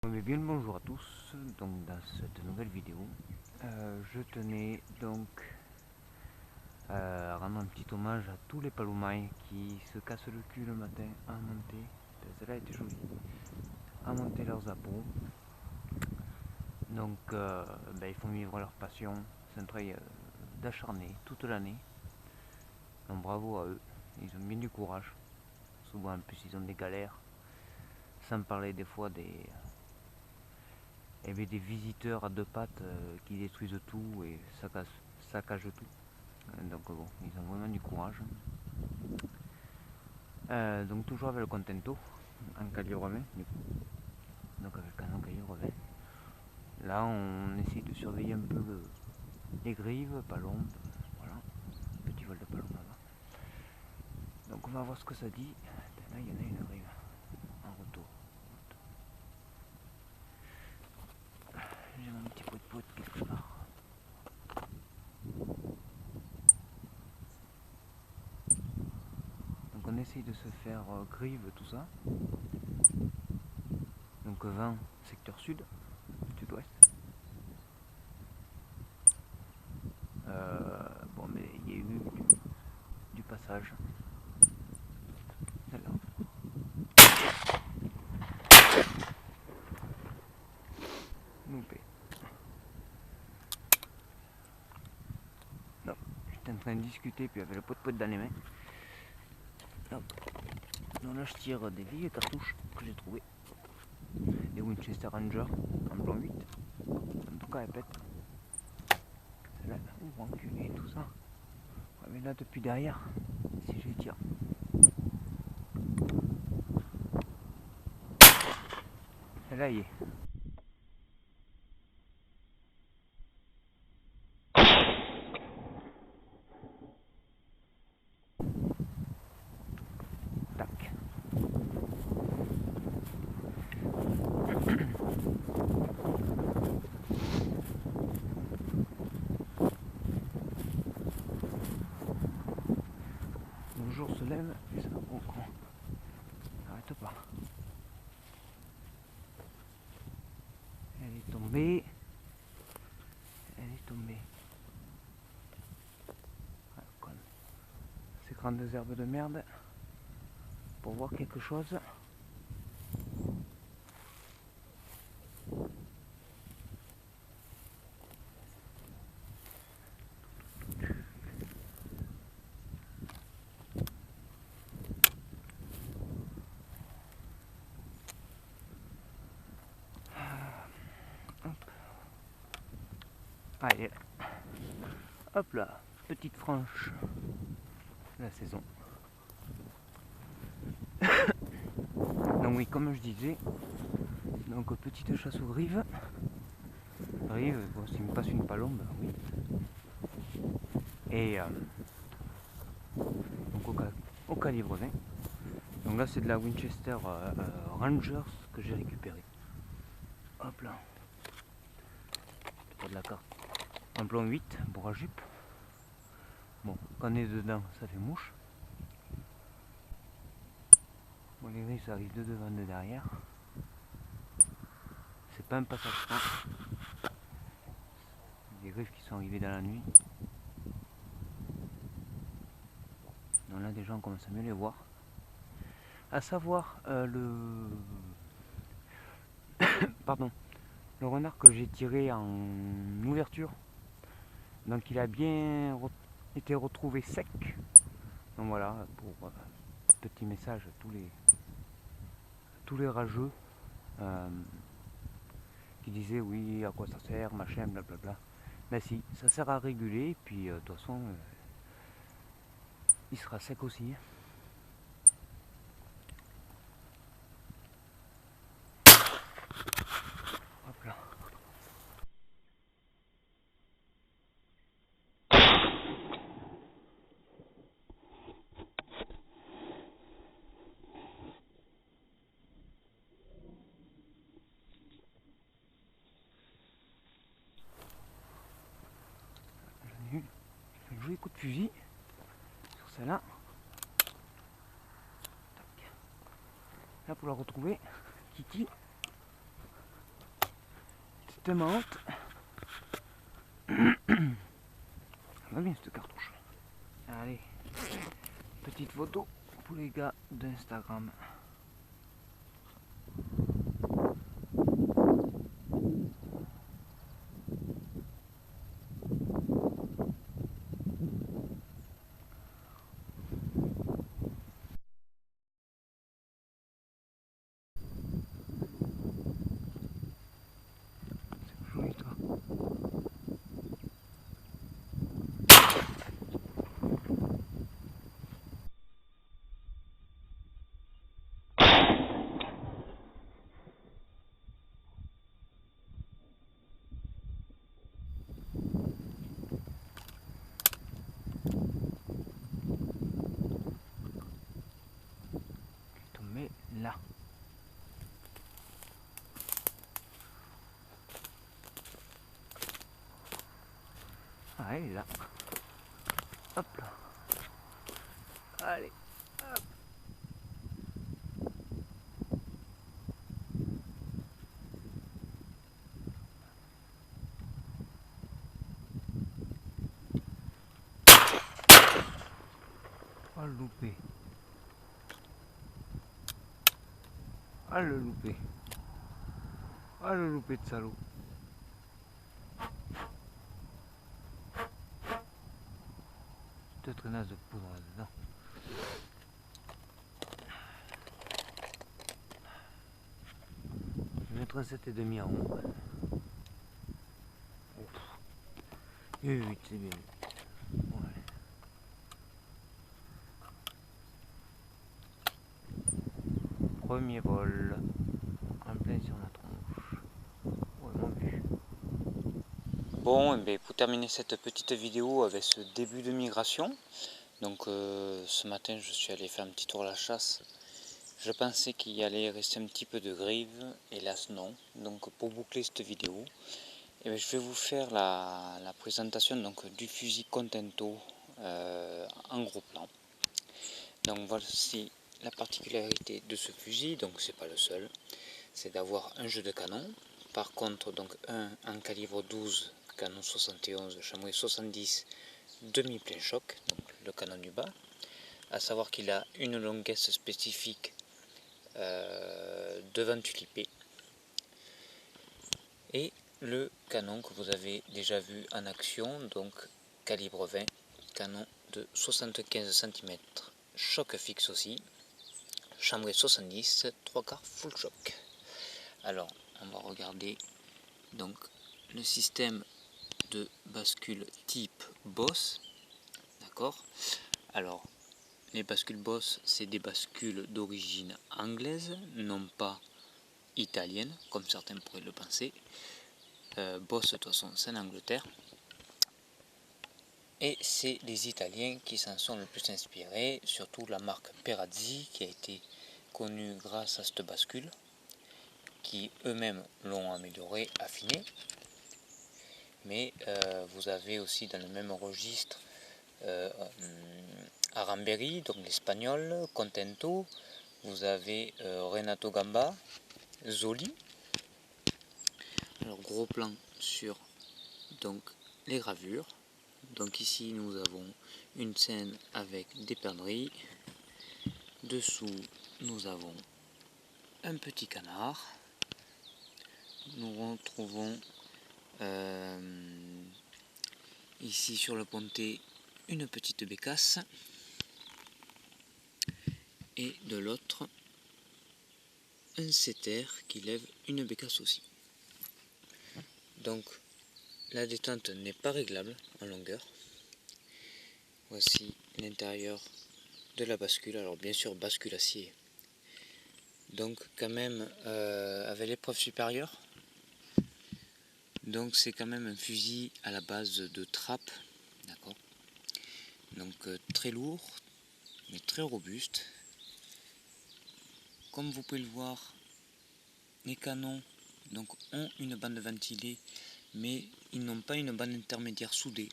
Bien le bonjour à tous. Donc dans cette nouvelle vidéo, je tenais donc à rendre un petit hommage à tous les palomailles qui se cassent le cul le matin à monter. Celle-là était jolie. À monter leurs abos. Donc ils font vivre leur passion. C'est un travail d'acharné toute l'année. Donc bravo à eux. Ils ont bien du courage. Souvent en plus ils ont des galères. Sans parler des fois des des visiteurs à deux pattes qui détruisent tout et saccagent tout. Donc bon, ils ont vraiment du courage. Donc toujours avec le Contento en calibre 20 du coup. Donc avec le canon calibre 20. Là on essaye de surveiller un peu les grives, palombes, voilà. Petit vol de palombe là-bas. Donc on va voir ce que ça dit. Là il y en a une grive en retour. J'ai mon petit pot de pote quelque part. Donc on essaye de se faire grive tout ça. Donc 20 secteur sud, sud-ouest. Bon mais il y a eu du passage. Là. Loupé. Non, j'étais en train de discuter puis avec le pot de pote dans les mains. Hop. Donc là je tire des vieilles cartouches que j'ai trouvées. Des Winchester Ranger en blanc 8. En tout cas elles pètent. Celle-là, enculé tout ça. Ouais, mais là depuis derrière, si je les tire. Celle-là y est. Tac. Le jour se lève et ça n'arrête pas. Elle est tombée. Elle est tombée. Ah, con. Ces grandes herbes de merde. Pour voir quelque chose. Ah, elle est là. Hop là, petite franche. La saison. Donc oui, comme je disais, donc petite chasse aux grives. Grive, bon, s'il me passe une palombe, oui. Et donc au calibre 20. Donc là c'est de la Winchester Rangers que j'ai récupéré. Hop là. Pas de la carte. En plan 8, bourre à jupe. Bon, quand on est dedans, ça fait mouche. Bon, les griffes ça arrive de devant, de derrière. C'est pas un passage franc. Des griffes qui sont arrivées dans la nuit. Donc là des gens commencent à mieux les voir. À savoir pardon, le renard que j'ai tiré en ouverture. Donc il a bien été retrouvé sec. Donc voilà, pour petit message à tous les rageux qui disaient oui, à quoi ça sert, machin, blablabla. Mais si, ça sert à réguler, et puis de toute façon, il sera sec aussi. Hop là. J'en ai eu un joli coup de fusil sur celle-là. Là pour la retrouver, Kitty. tellement haute. Elle va bien cette cartouche. Allez, petite photo pour les gars d'Instagram. C'est joli toi. Tombé là. Ah, elle est là. Hop là. Allez. Hop. Oh le loupé. Ah le loupé. Ah le loupé de salaud. Peut-être une as de poudre là-dedans. Je vais mettre un 7,5 en haut. Et 8 c'est bien. Ouais. Premier vol. En plein sur la tronche. Ouais, mon but. Bon, et bien, pour terminer cette petite vidéo avec ce début de migration, donc ce matin je suis allé faire un petit tour à la chasse. Je pensais qu'il y allait rester un petit peu de grive, hélas non. Donc pour boucler cette vidéo, et bien, je vais vous faire la présentation donc, du fusil Contento en gros plan. Donc voici la particularité de ce fusil, donc c'est pas le seul, c'est d'avoir un jeu de canon. Par contre, donc un en calibre 12, canon 71, chamois 70, demi-plein choc, donc le canon du bas. À savoir qu'il a une longuesse spécifique de 28 épées. Et le canon que vous avez déjà vu en action, donc calibre 20, canon de 75 cm, choc fixe aussi, chambré 70, 3/4 full choc. Alors, on va regarder donc le système de bascule type Boss, d'accord. Alors, les bascules Boss, c'est des bascules d'origine anglaise, non pas italienne, comme certains pourraient le penser. Boss, de toute façon, c'est en Angleterre. Et c'est les Italiens qui s'en sont le plus inspirés, surtout la marque Perazzi, qui a été connue grâce à cette bascule, qui eux-mêmes l'ont améliorée, affinée. Mais vous avez aussi dans le même registre Aramberi, donc l'espagnol, Contento, vous avez Renato Gamba, Zoli. Alors gros plan sur donc les gravures. Donc ici nous avons une scène avec des perdrix. Dessous nous avons un petit canard. Nous retrouvons ici sur le pontet une petite bécasse. Et de l'autre un setter qui lève une bécasse aussi. Donc la détente n'est pas réglable en longueur. Voici l'intérieur de la bascule. Alors bien sûr bascule acier. Donc quand même avec l'épreuve supérieure. Donc c'est quand même un fusil à la base de trappe. D'accord. Donc très lourd mais très robuste. Comme vous pouvez le voir, les canons donc, ont une bande ventilée, mais ils n'ont pas une bande intermédiaire soudée.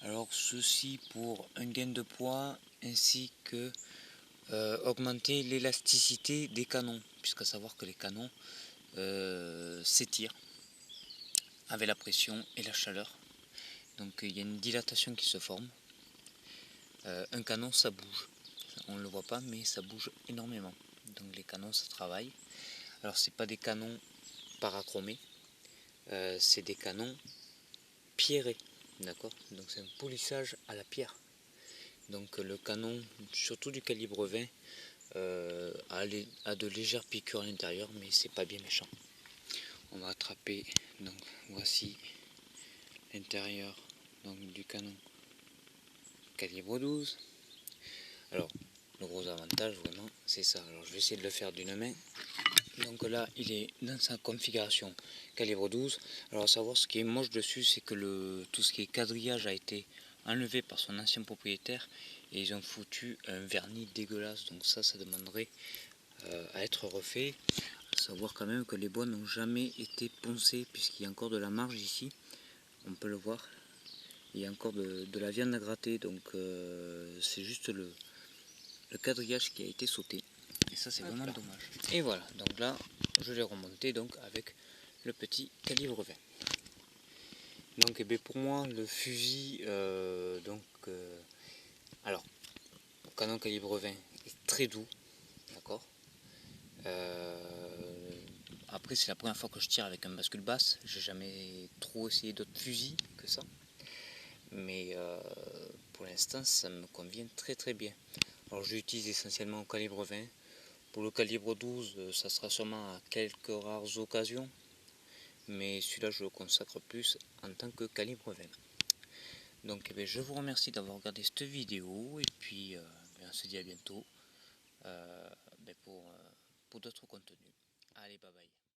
Alors ceci pour un gain de poids ainsi que augmenter l'élasticité des canons, puisqu'à savoir que les canons s'étirent. avec la pression et la chaleur. Donc il y a une dilatation qui se forme. Un canon ça bouge, on ne le voit pas mais ça bouge énormément. Donc les canons ça travaille. Alors c'est pas des canons parachromés, c'est des canons pierrés, d'accord. Donc c'est un polissage à la pierre. Donc le canon, surtout du calibre 20, a de légères piqûres à l'intérieur, mais c'est pas bien méchant. On va attraper, donc voici l'intérieur du canon calibre 12. Alors le gros avantage vraiment c'est ça. Alors je vais essayer de le faire d'une main. Donc là il est dans sa configuration calibre 12. Alors à savoir, ce qui est moche dessus, c'est que tout ce qui est quadrillage a été enlevé par son ancien propriétaire et ils ont foutu un vernis dégueulasse. Donc ça demanderait à être refait. À savoir quand même que les bois n'ont jamais été poncés, puisqu'il y a encore de la marge ici, on peut le voir. Il y a encore de la viande à gratter, donc c'est juste le quadrillage qui a été sauté. Et ça c'est vraiment dommage. Et voilà, donc là je l'ai remonté donc avec le petit calibre 20. Donc pour moi le fusil, alors le canon calibre 20 est très doux, d'accord. Après c'est la première fois que je tire avec un bascule basse, j'ai jamais trop essayé d'autres fusils que ça. Mais pour l'instant ça me convient très très bien. Alors j'utilise essentiellement au calibre 20. Pour le calibre 12 ça sera sûrement à quelques rares occasions, mais celui-là je le consacre plus en tant que calibre 20. Donc je vous remercie d'avoir regardé cette vidéo et puis on se dit à bientôt pour d'autres contenus. Allez, bye bye.